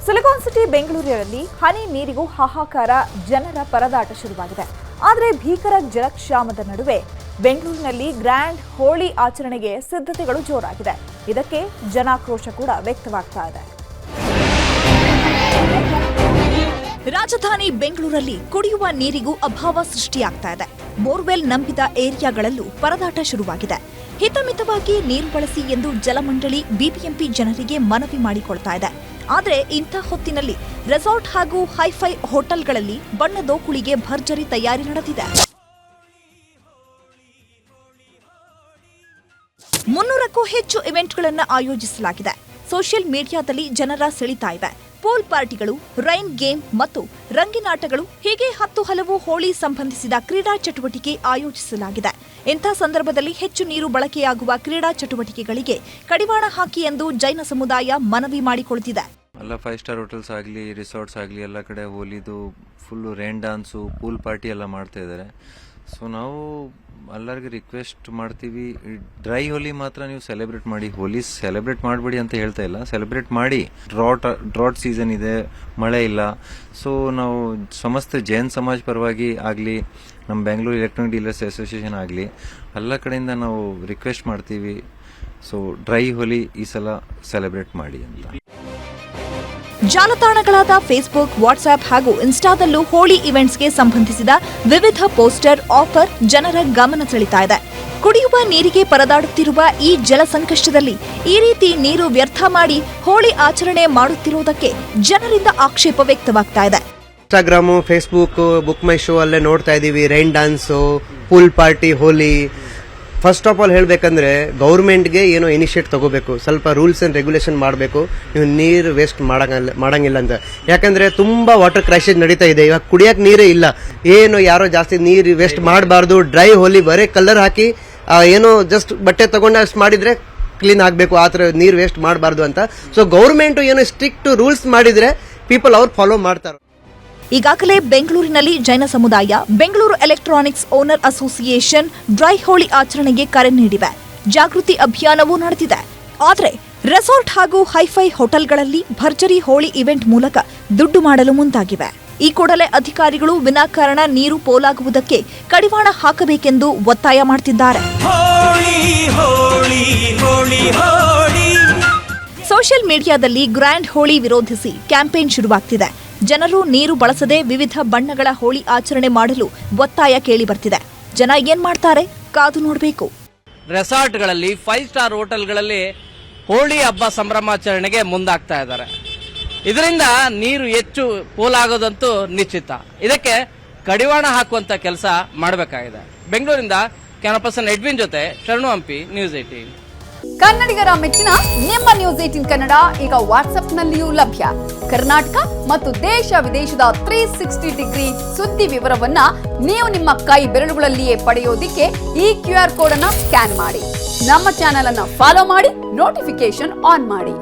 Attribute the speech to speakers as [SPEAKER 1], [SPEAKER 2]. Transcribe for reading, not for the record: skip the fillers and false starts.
[SPEAKER 1] Silicon city ಬೆಂಗಳೂರಿನಲ್ಲಿ ಹನಿ ನೀರಿಗೂ ಹಾಹಾಕಾರ, ಜನರ ಪರದಾಟ ಶುರುವಾಗಿದೆ. ಆದರೆ ಭೀಕರ ಜಲಕ್ಷಾಮದ ನಡುವೆ ಬೆಂಗಳೂರಿನಲ್ಲಿ ಗ್ರ್ಯಾಂಡ್ ಹೋಳಿ ಆಚರಣೆಗೆ ಸಿದ್ಧತೆಗಳು ಜೋರಾಗಿದೆ. ಇದಕ್ಕೆ ಜನಾಕ್ರೋಶ ಕೂಡ ವ್ಯಕ್ತವಾಗ್ತಾ ಇದೆ. ರಾಜಧಾನಿ ಬೆಂಗಳೂರಲ್ಲಿ ಕುಡಿಯುವ ನೀರಿಗೂ ಅಭಾವ ಸೃಷ್ಟಿಯಾಗ್ತಾ ಇದೆ. ಬೋರ್ವೆಲ್ ನಂಬಿದ ಏರಿಯಾಗಳಲ್ಲೂ ಪರದಾಟ ಶುರುವಾಗಿದೆ. ಹಿತಮಿತವಾಗಿ ನೀರು ಬಳಸಿ ಎಂದು ಜಲಮಂಡಳಿ ಬಿಬಿಎಂಪಿ ಜನರಿಗೆ ಮನವಿ ಮಾಡಿಕೊಳ್ತಾ ಇದೆ. ಆದರೆ ಇಂಥ ಹೊತ್ತಿನಲ್ಲಿ ರೆಸಾರ್ಟ್ ಹಾಗೂ ಹೈಫೈ ಹೋಟೆಲ್ಗಳಲ್ಲಿ ಬಣ್ಣದೋಕುಳಿಗೆ ಭರ್ಜರಿ ತಯಾರಿ ನಡೆದಿದೆ. 300ಕ್ಕೂ ಹೆಚ್ಚು ಇವೆಂಟ್ಗಳನ್ನು ಆಯೋಜಿಸಲಾಗಿದೆ. ಸೋಷಿಯಲ್ ಮೀಡಿಯಾದಲ್ಲಿ ಜನರ ಸೆಳೀತಾ ಇವೆ. ಪೂಲ್ ಪಾರ್ಟಿಗಳು, ರೈನ್ ಗೇಮ್ ಮತ್ತು ರಂಗಿನಾಟಗಳು ಹೀಗೆ 10 ಹಲವು ಹೋಳಿ ಸಂಬಂಧಿಸಿದ ಕ್ರೀಡಾ ಚಟುವಟಿಕೆ ಆಯೋಜಿಸಲಾಗಿದೆ. ಇಂಥ ಸಂದರ್ಭದಲ್ಲಿ ಹೆಚ್ಚು ನೀರು ಬಳಕೆಯಾಗುವ ಕ್ರೀಡಾ ಚಟುವಟಿಕೆಗಳಿಗೆ ಕಡಿವಾಣ ಹಾಕಿ ಎಂದು ಜೈನ ಸಮುದಾಯ ಮನವಿ ಮಾಡಿಕೊಳ್ತಿದೆ.
[SPEAKER 2] ಎಲ್ಲ 5 ಸ್ಟಾರ್ ಹೋಟೆಲ್ಸ್ ಆಗಲಿ, ರಿಸಾರ್ಟ್ಸ್ ಆಗಲಿ ಎಲ್ಲ ಕಡೆ ಹೋಲಿದು full rain dance, pool party ಎಲ್ಲ ಮಾಡ್ತಾ ಇದ್ದಾರೆ. ಸೊ ನಾವು ಎಲ್ಲರಿಗೂ ರಿಕ್ವೆಸ್ಟ್ ಮಾಡ್ತೀವಿ, ಡ್ರೈ ಹೋಲಿ ಮಾತ್ರ ನೀವು ಸೆಲೆಬ್ರೇಟ್ ಮಾಡಿ. ಹೋಲಿ ಸೆಲೆಬ್ರೇಟ್ ಮಾಡಬೇಡಿ ಅಂತ ಹೇಳ್ತಾ ಇಲ್ಲ, ಸೆಲೆಬ್ರೇಟ್ ಮಾಡಿ. ಡ್ರಾಟ್ ಸೀಸನ್ ಇದೆ, ಮಳೆ ಇಲ್ಲ. ಸೊ ನಾವು ಸಮಸ್ತ ಜೈನ್ ಸಮಾಜ್ ಪರವಾಗಿ ಆಗಲಿ, ನಮ್ಮ ಬೆಂಗಳೂರು ಎಲೆಕ್ಟ್ರಾನಿಕ್ ಡೀಲರ್ಸ್ ಅಸೋಸಿಯೇಷನ್ ಆಗಲಿ, ಎಲ್ಲ ಕಡೆಯಿಂದ ನಾವು ರಿಕ್ವೆಸ್ಟ್ ಮಾಡ್ತೀವಿ. ಸೊ ಡ್ರೈ ಹೋಲಿ ಈ ಸಲ ಸೆಲೆಬ್ರೇಟ್ ಮಾಡಿ ಅಂತ.
[SPEAKER 1] ಜಾಲತಾಣಗಳಾದ ಫೇಸ್ಬುಕ್, ವಾಟ್ಸ್ಆಪ್ ಹಾಗೂ ಇನ್ಸ್ಟಾದಲ್ಲೂ ಹೋಳಿ ಇವೆಂಟ್ಸ್ಗೆ ಸಂಬಂಧಿಸಿದ ವಿವಿಧ ಪೋಸ್ಟರ್, ಆಫರ್ ಜನರ ಗಮನ ಸೆಳೀತಾ ಇದೆ. ಕುಡಿಯುವ ನೀರಿಗೆ ಪರದಾಡುತ್ತಿರುವ ಈ ಜಲ ಸಂಕಷ್ಟದಲ್ಲಿ ಈ ರೀತಿ ನೀರು ವ್ಯರ್ಥ ಮಾಡಿ ಹೋಳಿ ಆಚರಣೆ ಮಾಡುತ್ತಿರುವುದಕ್ಕೆ ಜನರಿಂದ ಆಕ್ಷೇಪ ವ್ಯಕ್ತವಾಗ್ತಾ ಇದೆ.
[SPEAKER 3] Instagram, Facebook, BookMyShow ಅಲ್ಲೇ ನೋಡ್ತಾ ಇದೀವಿ. Rain dance, pool party, Holi. First of all ಹೇಳಬೇಕಂದ್ರೆ ಗೌರ್ಮೆಂಟ್ಗೆ ಏನೋ ಇನಿಷಿಯೇಟ್ ತಗೋಬೇಕು, ಸ್ವಲ್ಪ ರೂಲ್ಸ್ ಅಂಡ್ ರೆಗ್ಯುಲೇಷನ್ ಮಾಡಬೇಕು. ನೀವು ನೀರು ವೇಸ್ಟ್ ಮಾಡಂಗಿಲ್ಲ ಅಂತ. ಯಾಕಂದ್ರೆ ತುಂಬಾ ವಾಟರ್ ಕ್ರೈಸಿಸ್ ನಡೀತಾ ಇದೆ. ಇವಾಗ ಕುಡಿಯಕ್ಕೆ ನೀರೇ ಇಲ್ಲ. ಏನು ಯಾರೋ ಜಾಸ್ತಿ ನೀರು ವೇಸ್ಟ್ ಮಾಡಬಾರ್ದು. ಡ್ರೈ ಹೋಲಿ ಬರೀ ಕಲರ್ ಹಾಕಿ ಏನೋ ಜಸ್ಟ್ ಬಟ್ಟೆ ತಗೊಂಡು ಅಷ್ಟು ಮಾಡಿದ್ರೆ ಕ್ಲೀನ್ ಆಗಬೇಕು, ಆ ಥರ ನೀರು ವೇಸ್ಟ್ ಮಾಡಬಾರ್ದು ಅಂತ. ಸೊ ಗೌರ್ಮೆಂಟ್ ಏನೋ ಸ್ಟ್ರಿಕ್ಟ್ ರೂಲ್ಸ್ ಮಾಡಿದ್ರೆ ಪೀಪಲ್ ಅವ್ರು ಫಾಲೋ ಮಾಡ್ತಾರೆ.
[SPEAKER 1] ಈಗಾಗಲೇ ಬೆಂಗಳೂರಿನಲ್ಲಿ ಜೈನ ಸಮುದಾಯ, Bengaluru electronics owner association dry Holi ಆಚರಣೆಗೆ ಕರೆ ನೀಡಿವೆ. ಜಾಗೃತಿ ಅಭಿಯಾನವೂ ನಡೆದಿದೆ. ಆದರೆ ರೆಸಾರ್ಟ್ ಹಾಗೂ ಹೈಫೈ ಹೋಟೆಲ್ಗಳಲ್ಲಿ ಭರ್ಜರಿ ಹೋಳಿ ಇವೆಂಟ್ ಮೂಲಕ ದುಡ್ಡು ಮಾಡಲು ಮುಂದಾಗಿವೆ. ಈ ಕೂಡಲೇ ಅಧಿಕಾರಿಗಳು ವಿನಾಕಾರಣ ನೀರು ಪೋಲಾಗುವುದಕ್ಕೆ ಕಡಿವಾಣ ಹಾಕಬೇಕೆಂದು ಒತ್ತಾಯ ಮಾಡುತ್ತಿದ್ದಾರೆ. ಸೋಷಿಯಲ್ ಮೀಡಿಯಾದಲ್ಲಿ ಗ್ರ್ಯಾಂಡ್ ಹೋಳಿ ವಿರೋಧಿಸಿ ಕ್ಯಾಂಪೇನ್ ಶುರುವಾಗ್ತಿದೆ. ಜನರು ನೀರು ಬಳಸದೆ ವಿವಿಧ ಬಣ್ಣಗಳ ಹೋಳಿ ಆಚರಣೆ ಮಾಡಲು ಒತ್ತಾಯ ಕೇಳಿ ಬರ್ತಿದೆ. ಜನ ಏನ್ ಮಾಡ್ತಾರೆ ಕಾದು ನೋಡಬೇಕು.
[SPEAKER 4] ರೆಸಾರ್ಟ್ಗಳಲ್ಲಿ, 5 ಸ್ಟಾರ್ ಹೋಟೆಲ್ಗಳಲ್ಲಿ ಹೋಳಿ ಹಬ್ಬ ಸಂಭ್ರಮಾಚರಣೆಗೆ ಮುಂದಾಗ್ತಾ ಇದ್ದಾರೆ. ಇದರಿಂದ ನೀರು ಹೆಚ್ಚು ಪೋಲಾಗೋದಂತೂ ನಿಶ್ಚಿತ. ಇದಕ್ಕೆ ಕಡಿವಾಣ ಹಾಕುವಂತ ಕೆಲಸ ಮಾಡಬೇಕಾಗಿದೆ. ಬೆಂಗಳೂರಿಂದ ಕ್ಯಾಮರಾ ಪರ್ಸನ್ ಎಡ್ವಿನ್ ಜೊತೆ ಶರಣು ಹಂಪಿ, ನ್ಯೂಸ್ 18.
[SPEAKER 5] ಕನ್ನಡಿಗರ ಮೆಚ್ಚಿನ ನಿಮ್ಮ ನ್ಯೂಸ್ 18 ಕನ್ನಡ ಈಗ ವಾಟ್ಸ್ಆಪ್ನಲ್ಲಿಯೂ ಲಭ್ಯ. ಕರ್ನಾಟಕ ಮತ್ತು ದೇಶ ವಿದೇಶದ 360 ಡಿಗ್ರಿ ಸುದ್ದಿ ವಿವರವನ್ನ ನೀವು ನಿಮ್ಮ ಕೈ ಬೆರಳುಗಳಲ್ಲಿಯೇ ಪಡೆಯೋದಿಕ್ಕೆ ಈ QR ಕೋಡ್ ಅನ್ನ ಸ್ಕ್ಯಾನ್ ಮಾಡಿ. ನಮ್ಮ ಚಾನೆಲ್ ಅನ್ನ ಫಾಲೋ ಮಾಡಿ, ನೋಟಿಫಿಕೇಶನ್ ಆನ್ ಮಾಡಿ.